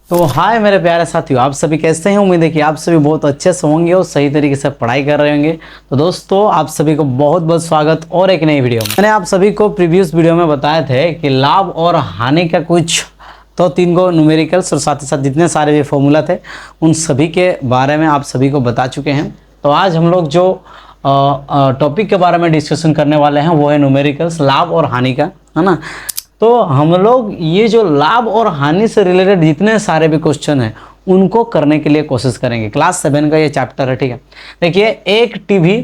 तो हाय मेरे प्यारे साथियों, आप सभी कैसे हैं। उम्मीद है कि आप सभी बहुत अच्छे से होंगे और सही तरीके से पढ़ाई कर रहे होंगे। तो दोस्तों, आप सभी को बहुत बहुत स्वागत और एक नई वीडियो में। मैंने आप सभी को प्रीवियस वीडियो में बताए थे कि लाभ और हानि का कुछ तो 3 गो न्यूमेरिकल्स और साथ ही साथ जितने सारे भी फॉर्मूला थे उन सभी के बारे में आप सभी को बता चुके हैं। तो आज हम लोग जो टॉपिक के बारे में डिस्कशन करने वाले हैं वो है न्यूमेरिकल्स, लाभ और हानि का, है ना। तो हम लोग ये जो लाभ और हानि से रिलेटेड जितने सारे भी क्वेश्चन हैं उनको करने के लिए कोशिश करेंगे। क्लास 7 का ये चैप्टर है, ठीक है। देखिए, एक टीवी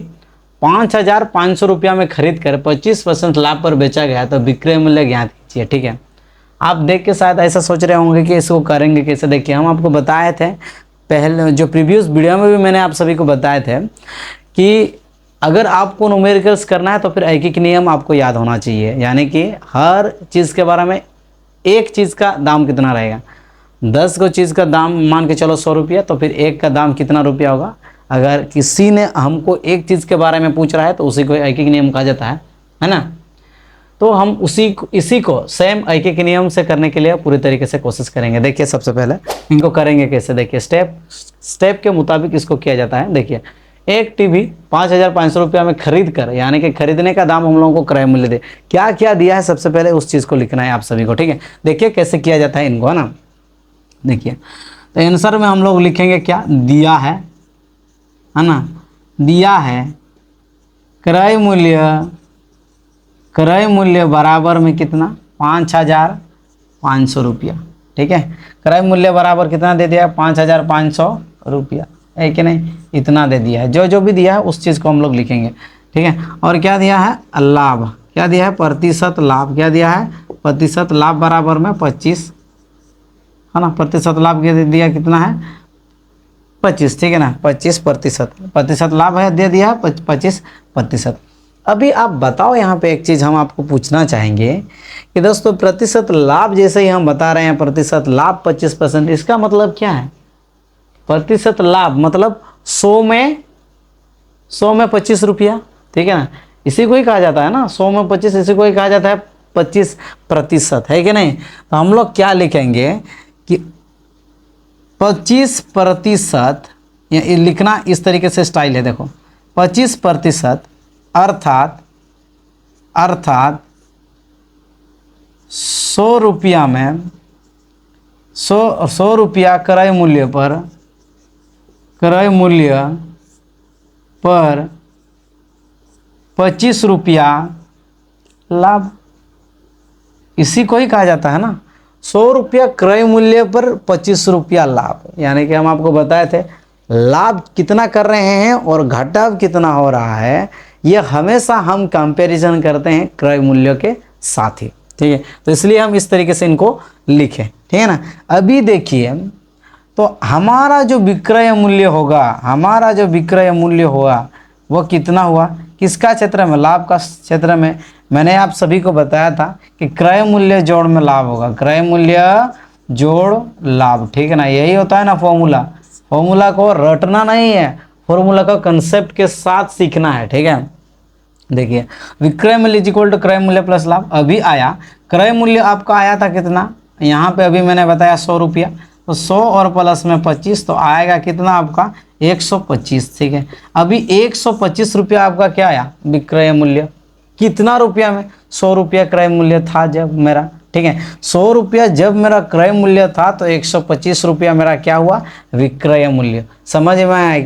5,500 रुपया में खरीद कर 25% लाभ पर बेचा गया तो विक्रय मूल्य ज्ञात कीजिए, ठीक है। आप देख के शायद ऐसा सोच रहे होंगे कि इसको करेंगे कैसे। देखिए, हम आपको बताए थे पहले जो प्रीवियस वीडियो में भी मैंने आप सभी को बताए थे कि अगर आपको न्यूमेरिकल्स करना है तो फिर एक एक नियम आपको याद होना चाहिए, यानी कि हर चीज़ के बारे में एक चीज़ का दाम कितना रहेगा। 10 को चीज़ का दाम मान के चलो 100 रुपया, तो फिर एक का दाम कितना रुपया होगा। अगर किसी ने हमको एक चीज़ के बारे में पूछ रहा है तो उसी को एक एक नियम कहा जाता है ना। तो हम इसी को सेम एक एक नियम से करने के लिए पूरी तरीके से कोशिश करेंगे। देखिए, सबसे पहले इनको करेंगे कैसे। देखिए, स्टेप के मुताबिक इसको किया जाता है। देखिए, एक टीवी 5,500 रुपया में खरीद कर, यानी कि खरीदने का दाम हम लोगों को क्रय मूल्य दे, क्या क्या दिया है सबसे पहले उस चीज़ को लिखना है आप सभी को, ठीक है। देखिए कैसे किया जाता है इनको, है ना। देखिए, तो आंसर में हम लोग लिखेंगे क्या दिया है ना। दिया है क्रय मूल्य बराबर में कितना, 5,500 रुपया, ठीक है। क्रय मूल्य बराबर कितना दे दिया है, 5,500 रुपया, है कि नहीं। इतना दे दिया है, जो जो भी दिया है उस चीज़ को हम लोग लिखेंगे, ठीक है। और क्या दिया है, लाभ क्या दिया है, प्रतिशत लाभ क्या दिया है, प्रतिशत लाभ बराबर में 25, है ना। प्रतिशत लाभ क्या दे दिया, कितना है 25, ठीक है ना। 25% लाभ है, दे दिया 25%। अभी आप बताओ, यहाँ पे एक चीज़ हम आपको पूछना चाहेंगे कि दोस्तों, प्रतिशत लाभ जैसे ही हम बता रहे हैं प्रतिशत लाभ 25%, इसका मतलब क्या है। प्रतिशत लाभ मतलब 100 में 25 रुपया, ठीक है ना। इसी को ही कहा जाता है ना, 100 में 25, इसी को ही कहा जाता है 25%, है कि नहीं। तो हम लोग क्या लिखेंगे कि 25%, या लिखना इस तरीके से स्टाइल है। देखो, 25% अर्थात 100 रुपया में 100 रुपया क्रय मूल्य पर 25 रुपया लाभ, इसी को ही कहा जाता है ना। 100 रुपया क्रय मूल्य पर 25 रुपया लाभ, यानी कि हम आपको बताए थे लाभ कितना कर रहे हैं और घाटा कितना हो रहा है, ये हमेशा हम कंपैरिजन करते हैं क्रय मूल्य के साथ ही, ठीक है। तो इसलिए हम इस तरीके से इनको लिखें, ठीक है ना। अभी देखिए, तो हमारा जो विक्रय मूल्य होगा वो कितना हुआ, किसका क्षेत्र में, लाभ का क्षेत्र में। मैंने आप सभी को बताया था कि क्रय मूल्य जोड़ में लाभ होगा, क्रय मूल्य जोड़ लाभ, ठीक है ना। यही होता है ना फॉर्मूला को रटना नहीं है, फॉर्मूला का कंसेप्ट के साथ सीखना है, ठीक है। देखिए, विक्रय मूल्य इक्वल टू क्रय मूल्य प्लस लाभ। अभी आया क्रय मूल्य आपका आया था कितना, यहाँ पे अभी मैंने बताया 100 रुपया, तो 100 और प्लस में 25 तो आएगा कितना आपका 125, ठीक है। अभी 125 रुपया आपका क्या आया विक्रय मूल्य, कितना रुपया में, 100 रुपया क्रय मूल्य था जब मेरा, ठीक है। 100 रुपया जब मेरा क्रय मूल्य था तो 125 रुपया मेरा क्या हुआ विक्रय मूल्य। समझ में आया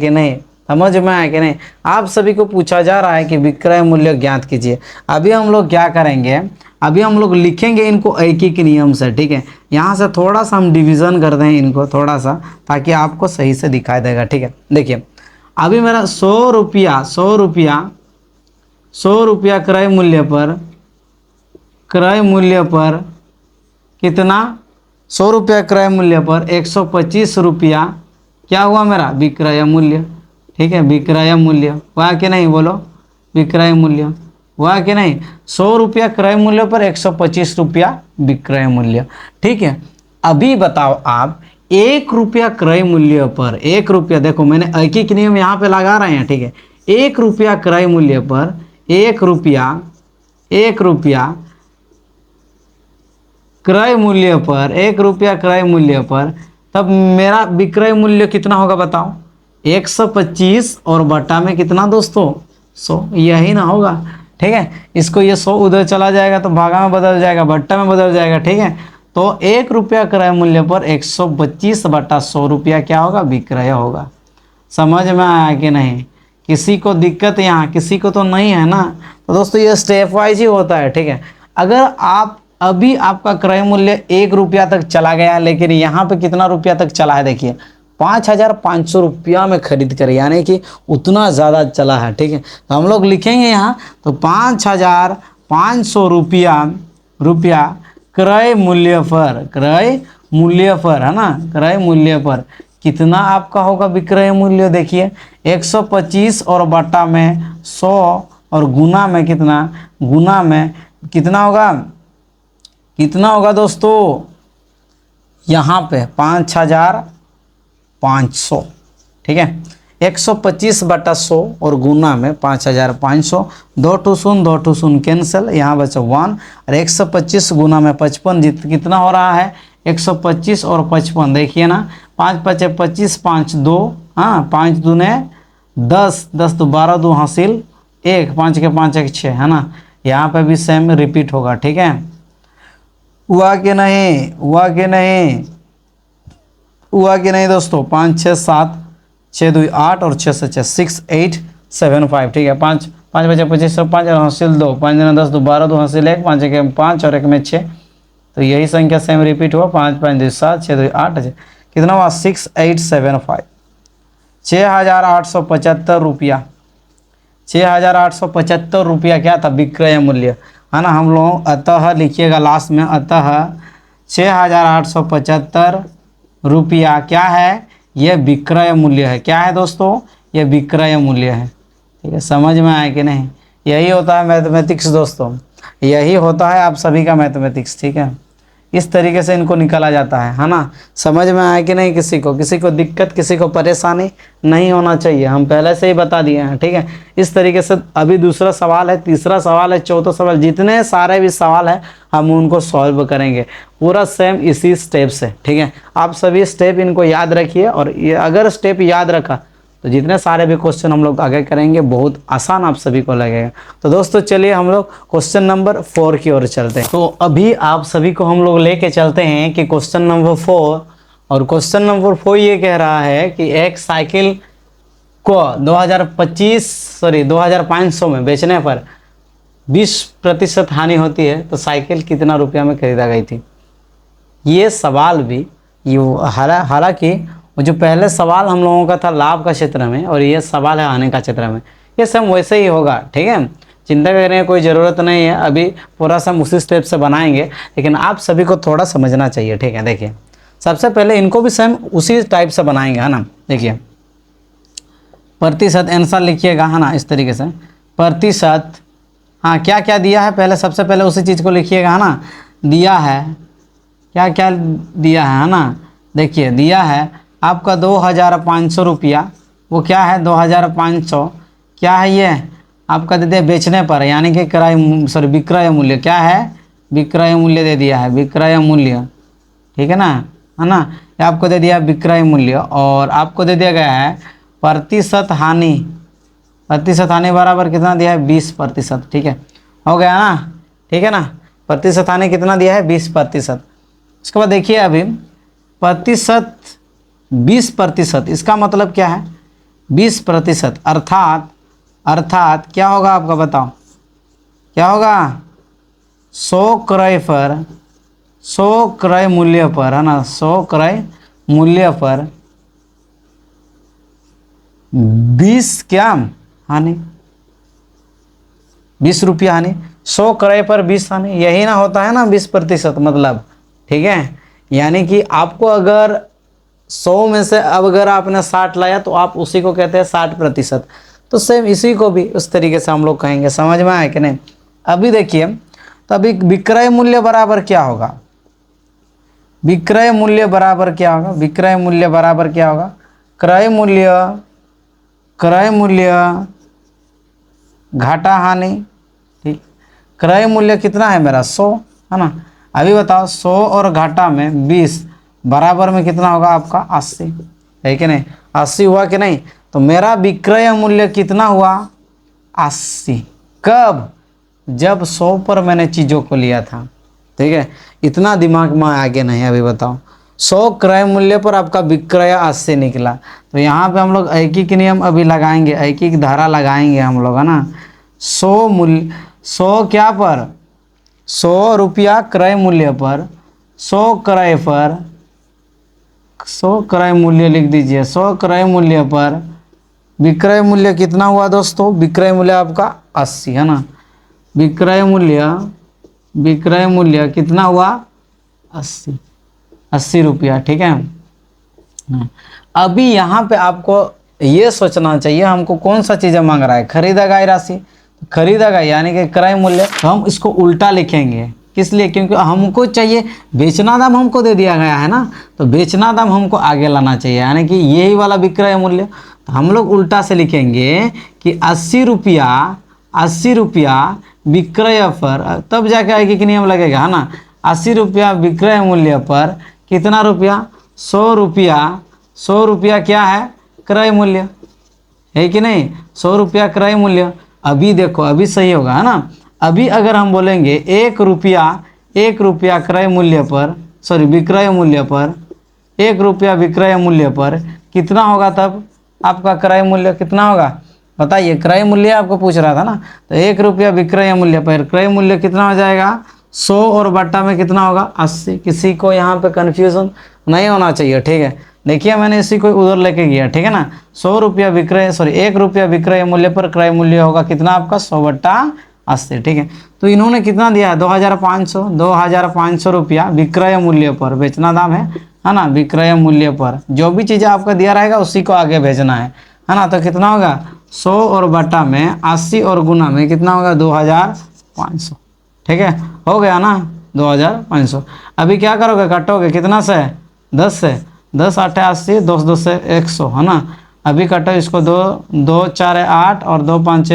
कि नहीं, आप सभी को पूछा जा रहा है कि विक्रय मूल्य ज्ञात कीजिए। अभी हम लोग क्या करेंगे, अभी हम लोग लिखेंगे इनको एक एक नियम से, ठीक है। यहाँ से थोड़ा सा हम डिवीज़न कर दें इनको थोड़ा सा, ताकि आपको सही से दिखाई देगा, ठीक है। देखिए, अभी मेरा 100 रुपया क्रय मूल्य पर कितना, 100 रुपया क्रय मूल्य पर 125 रुपया क्या हुआ मेरा विक्रय मूल्य, ठीक है। विक्रय मूल्य हुआ कि नहीं, बोलो, विक्रय मूल्य हुआ कि नहीं। 100 रुपया क्रय मूल्य पर 125 रुपया विक्रय मूल्य, ठीक है। अभी बताओ आप, 1 रुपया क्रय मूल्य पर 1 रुपया, देखो मैंने एक एक नियम यहाँ पे लगा रहे हैं, ठीक है। 1 रुपया क्रय मूल्य पर 1 रुपया क्रय मूल्य पर 1 रुपया क्रय मूल्य पर तब मेरा विक्रय मूल्य कितना होगा बताओ? 125 और बटा में कितना दोस्तों? 100, यही ना होगा। ठीक है, इसको ये 100 उधर चला जाएगा तो भागा में बदल जाएगा, बट्टा में बदल जाएगा। ठीक है, तो 1 रुपया क्रय मूल्य पर 125 बटा 100 रुपया क्या होगा? विक्रय होगा। समझ में आया कि नहीं? किसी को दिक्कत यहाँ, किसी को तो नहीं है ना? तो दोस्तों ये स्टेप वाइज ही होता है। ठीक है, अगर आप अभी आपका क्रय मूल्य 1 रुपया तक चला गया, लेकिन यहाँ पे कितना रुपया तक चला है देखिए, 5,500 रुपया में खरीद कर, यानी कि उतना ज़्यादा चला है। ठीक है, तो हम लोग लिखेंगे यहाँ तो 5,500 रुपया क्रय मूल्य पर, क्रय मूल्य पर है ना, क्रय मूल्य पर कितना आपका होगा विक्रय मूल्य? देखिए 125 और बटा में 100 और गुना में कितना? गुना में कितना होगा? कितना होगा दोस्तों? यहाँ पे 5,500। ठीक है, 125 बटा 100 और गुना में 5,500, 2 टू 0 2 टू 0 कैंसिल, यहाँ बचा 1 और 125 गुना में 55 कितना हो रहा है? 125 और 55 देखिए ना, 5 5 25, 5 2, हाँ 5 दूने 10, 10 तो 12 2 हासिल 1, 5 के 5 1 6 है ना। यहाँ पे भी सेम रिपीट होगा। ठीक है, हुआ कि नहीं? हुआ कि नहीं? हुआ कि नहीं दोस्तों? 5 6 7, 6 2 8 और 6 से 6 6 8 7 5। ठीक है, 5 5 बचे 25, 5 और हासिल 2, 5 10 2 12 2 हासिल 1, 5 के 5 और 1 में 6, तो यही संख्या सेम रिपीट हुआ। 5 5 2 7, 6 2 8, कितना हुआ? 6 8 7 5, 6,875 रुपया। 6,875 रुपया क्या था? विक्रय मूल्य है ना। हम लोग अतः लिखिएगा लास्ट में, अतः 6,875 रुपया क्या है? यह विक्रय मूल्य है। क्या है दोस्तों? यह विक्रय मूल्य है। ठीक है, समझ में आया कि नहीं? यही होता है मैथमेटिक्स दोस्तों, यही होता है आप सभी का मैथमेटिक्स। ठीक है, इस तरीके से इनको निकाला जाता है ना। समझ में आया कि नहीं? किसी को दिक्कत, किसी को परेशानी नहीं होना चाहिए, हम पहले से ही बता दिए हैं। ठीक है, इस तरीके से अभी दूसरा सवाल है, तीसरा सवाल है, चौथा सवाल, जितने सारे भी सवाल है हम उनको सॉल्व करेंगे पूरा सेम इसी स्टेप से। ठीक है, आप सभी स्टेप इनको याद रखिए, और ये अगर स्टेप याद रखा तो जितने सारे भी क्वेश्चन हम लोग आगे करेंगे बहुत आसान आप सभी को लगेगा। तो दोस्तों चलिए हम लोग क्वेश्चन नंबर 4 की ओर चलते हैं। तो अभी आप सभी को हम लोग लेके चलते हैं कि क्वेश्चन नंबर 4, और क्वेश्चन नंबर 4 ये कह रहा है कि एक साइकिल को 2500 में बेचने पर 20% हानि होती है, तो साइकिल कितना रुपया में खरीदा गई थी? ये सवाल भी हालांकि वो जो पहले सवाल हम लोगों का था लाभ का क्षेत्र में, और ये सवाल है हानि का क्षेत्र में, ये सब वैसे ही होगा। ठीक है, चिंता करने की कोई ज़रूरत नहीं है, अभी पूरा सब उसी स्टेप से बनाएंगे, लेकिन आप सभी को थोड़ा समझना चाहिए। ठीक है, देखिए सबसे पहले इनको भी सेम उसी टाइप से बनाएंगे है ना। देखिए प्रतिशत आंसर लिखिएगा है ना, इस तरीके से प्रतिशत, हाँ क्या क्या दिया है पहले, सबसे पहले उसी चीज़ को लिखिएगा है ना। दिया है, क्या क्या दिया है ना, देखिए दिया है आपका 2,500 रुपया, वो क्या है 2,500, क्या है ये आपका दे दिया बेचने पर, यानी कि विक्रय मूल्य, क्या है विक्रय मूल्य दे दिया है, विक्रय मूल्य। ठीक है ना, है ना, ये आपको दे दिया विक्रय मूल्य, और आपको दे दिया गया है प्रतिशत हानि। प्रतिशत हानि बराबर कितना दिया है? 20%। ठीक है, हो गया ना। ठीक है ना, प्रतिशत हानि कितना दिया है? 20%। उसके बाद देखिए अभी प्रतिशत 20%, इसका मतलब क्या है? 20%, अर्थात क्या होगा आपका बताओ, क्या होगा? 100 क्रय पर, 100 क्रय मूल्य पर है ना, 100 क्रय मूल्य पर 20 क्या हानि, 20 रुपया हानि, 100 क्रय पर 20 हानि, यही ना होता है ना 20% मतलब। ठीक है, यानी कि आपको अगर 100 में से अब अगर आपने 60 लाया तो आप उसी को कहते हैं 60%। तो सेम इसी को भी उस तरीके से हम लोग कहेंगे। समझ में आया कि नहीं? अभी देखिए, तो अभी विक्रय मूल्य बराबर क्या होगा? विक्रय मूल्य बराबर क्या होगा? विक्रय मूल्य बराबर क्या होगा? क्रय मूल्य घाटा हानि। ठीक, क्रय मूल्य कितना है मेरा? 100 है ना। अभी बताओ 100 और घाटा में 20, बराबर में कितना होगा आपका 80, है कि नहीं? 80 हुआ कि नहीं? तो मेरा विक्रय मूल्य कितना हुआ? 80। कब? जब 100 पर मैंने चीज़ों को लिया था। ठीक है, इतना दिमाग में आगे नहीं। अभी बताओ, 100 क्रय मूल्य पर आपका विक्रय 80 निकला, तो यहाँ पे हम लोग ऐकिक नियम अभी लगाएंगे, ऐकिक धारा लगाएंगे हम लोग, है ना। 100 मूल्य, 100 क्या पर? 100 रुपया क्रय मूल्य पर, 100 क्रय पर, 100 क्रय मूल्य लिख दीजिए। 100 क्रय मूल्य पर विक्रय मूल्य कितना हुआ दोस्तों? विक्रय मूल्य आपका 80, है ना। विक्रय मूल्य कितना हुआ? 80 रुपया। ठीक है, अभी यहाँ पे आपको ये सोचना चाहिए हमको कौन सा चीज़ मांग रहा है? खरीदा गई राशि, खरीदा गई यानी कि क्रय मूल्य। तो हम इसको उल्टा लिखेंगे, किस लिए? क्योंकि हमको चाहिए बेचना दाम हमको दे दिया गया है ना, तो बेचना दाम हमको आगे लाना चाहिए, यानी कि यही वाला विक्रय मूल्य। तो हम लोग उल्टा से लिखेंगे कि 80 रुपया विक्रय पर, तब जाके आएगी कि नियम लगेगा, है ना। 80 रुपया विक्रय मूल्य पर कितना रुपया? 100 रुपया। 100 रुपया क्या है? क्रय मूल्य, है कि नहीं? 100 रुपया क्रय मूल्य। अभी देखो, अभी सही होगा, है ना। अभी अगर हम बोलेंगे 1 रुपया क्रय मूल्य पर, सॉरी विक्रय मूल्य पर, 1 रुपया विक्रय मूल्य पर कितना होगा? तब आपका क्रय मूल्य कितना होगा? बताइए, क्रय मूल्य आपको पूछ रहा था ना, तो 1 रुपया विक्रय मूल्य पर क्रय मूल्य कितना हो जाएगा? 100 और बट्टा में कितना होगा? 80। किसी को यहाँ पे कन्फ्यूजन नहीं होना चाहिए, ठीक है। देखिए, मैंने इसी को उधर लेके गया, ठीक है ना। 100 रुपया विक्रय, सॉरी 1 रुपया विक्रय मूल्य पर क्रय मूल्य होगा कितना आपका? 100 बट्टा 80, ठीक है। तो इन्होंने कितना दिया है? 2500 रुपया विक्रय मूल्य पर, बेचना दाम है ना। विक्रय मूल्य पर जो भी चीज़ें आपका दिया रहेगा उसी को आगे भेजना है ना। तो कितना होगा? 100 और बट्टा में 80 और गुना में कितना होगा? 2500, ठीक है, हो गया ना 2500। अभी क्या करोगे? काटोगे कितना से? 10 से। 10 8 80, 2 से 100, है ना। अभी काटो इसको, 2 4 8 और 2 5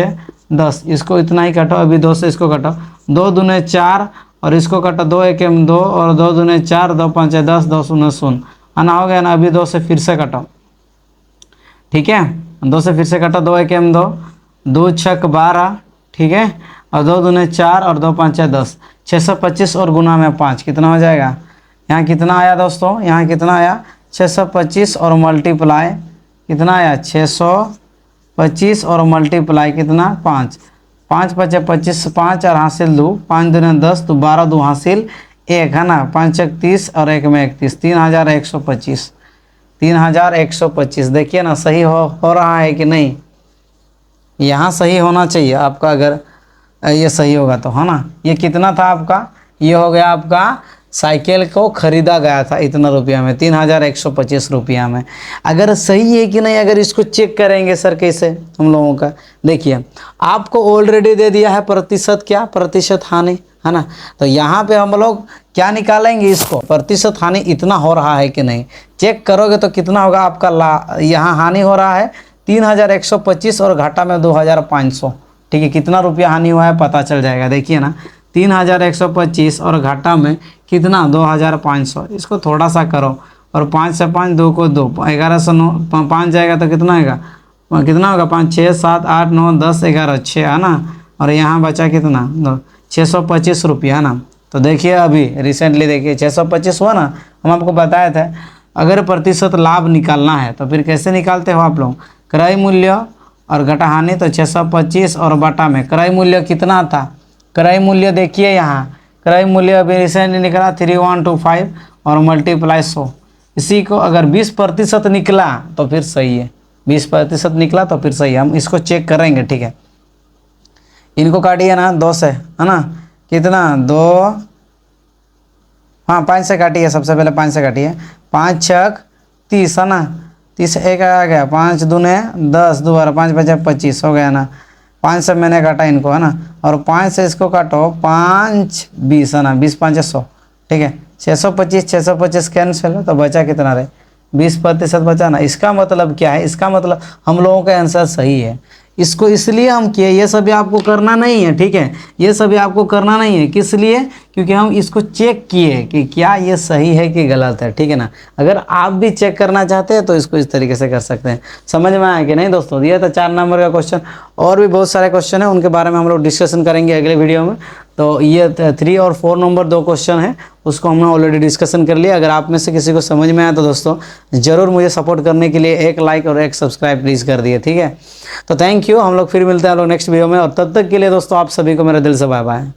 10, इसको इतना ही काटो। अभी 2 से इसको काटो, 2 दूने 4 और इसको काटो, 2 1 2 और 2 दूने 4, 2 5 10, 2 शून्य 0, है ना। हो गया ना। अभी 2 से फिर से काटो, ठीक है। 2 से फिर से काटो, 2 1 2, 2 6 12, ठीक है, और 2 दूने 4 और 2 5 10, 625 और गुना में 5 कितना हो जाएगा? यहाँ कितना आया दोस्तों? यहाँ कितना आया? 625 और मल्टीप्लाई कितना आया? 625 और मल्टीप्लाई कितना? 5। 5 5 25, 5 और हासिल 2, 5 दूने 10, तो 12 2 हासिल 1, है ना। 5 1 30 और 1 में 31, 3125। 3125। देखिए ना, सही हो रहा है कि नहीं? यहाँ सही होना चाहिए आपका, अगर ये सही होगा तो, है ना। ये कितना था आपका? ये हो गया आपका, साइकिल को खरीदा गया था इतना रुपया में, 3125 रुपया में। अगर सही है कि नहीं, अगर इसको चेक करेंगे सर कैसे हम लोगों का, देखिए आपको ऑलरेडी दे दिया है प्रतिशत, क्या? प्रतिशत हानि, है ना। तो यहाँ पे हम लोग क्या निकालेंगे? इसको प्रतिशत हानि इतना हो रहा है कि नहीं, चेक करोगे तो कितना होगा आपका? यहाँ हानि हो रहा है 3125 और घाटा में 2500, ठीक है। कितना रुपया हानि हुआ है पता चल जाएगा। देखिए ना, 3125 और घाटा में कितना? 2500। इसको थोड़ा सा करो, और 5 से 5 2 को 2, 11 से 9 5 जाएगा तो कितना आएगा? कितना होगा? 5 6 7 8 9 10 11 6, है ना। और यहाँ बचा कितना? 625 रुपया, है ना। तो देखिए अभी रिसेंटली देखिए 625 हुआ ना, हम आपको बताए थे। अगर प्रतिशत लाभ निकालना है तो फिर कैसे निकालते हो आप लोग? क्रय मूल्य और घटा हानि, तो 625 और बटा में क्रय मूल्य कितना था? क्रय मूल्य देखिए यहाँ, क्रय मूल्य अभी रिसेंटली निकला 3125 और मल्टीप्लाई 100। इसी को अगर 20% निकला तो फिर सही है, 20% निकला तो फिर सही है। हम इसको चेक करेंगे, ठीक है। इनको काटिए ना 2 से, है ना। कितना? 2, हाँ 5 से काटिए, सबसे पहले 5 से काटिए। 5 6 30, है ना। 30 1 आ गया, 5 दूने 10, 2 और 5 बचे 25, हो गया ना। 5 से मैंने काटा इनको, है ना। और 5 से इसको काटो, 5 20, है ना। 20 5 100, ठीक है। 625 कैंसिल, तो बचा कितना रहे? 20% बचा ना। इसका मतलब क्या है? इसका मतलब हम लोगों का आंसर सही है। इसको इसलिए हम किए, ये सभी आपको करना नहीं है, ठीक है, ये सभी आपको करना नहीं है। किस लिए? क्योंकि हम इसको चेक किए कि क्या ये सही है कि गलत है, ठीक है ना। अगर आप भी चेक करना चाहते हैं तो इसको इस तरीके से कर सकते हैं। समझ में आया कि नहीं दोस्तों? ये था 4 नंबर का क्वेश्चन। और भी बहुत सारे क्वेश्चन हैं, उनके बारे में हम लोग डिस्कशन करेंगे अगले वीडियो में। तो ये 3 और 4 नंबर 2 क्वेश्चन है, उसको हमने ऑलरेडी डिस्कशन कर लिया। अगर आप में से किसी को समझ में आया तो दोस्तों ज़रूर मुझे सपोर्ट करने के लिए एक लाइक और एक सब्सक्राइब प्लीज़ कर दिए, ठीक है। तो थैंक यू, हम लोग फिर मिलते हैं हम लोग नेक्स्ट वीडियो में, और तब तक के लिए दोस्तों आप सभी को मेरे दिल से बाय बाय।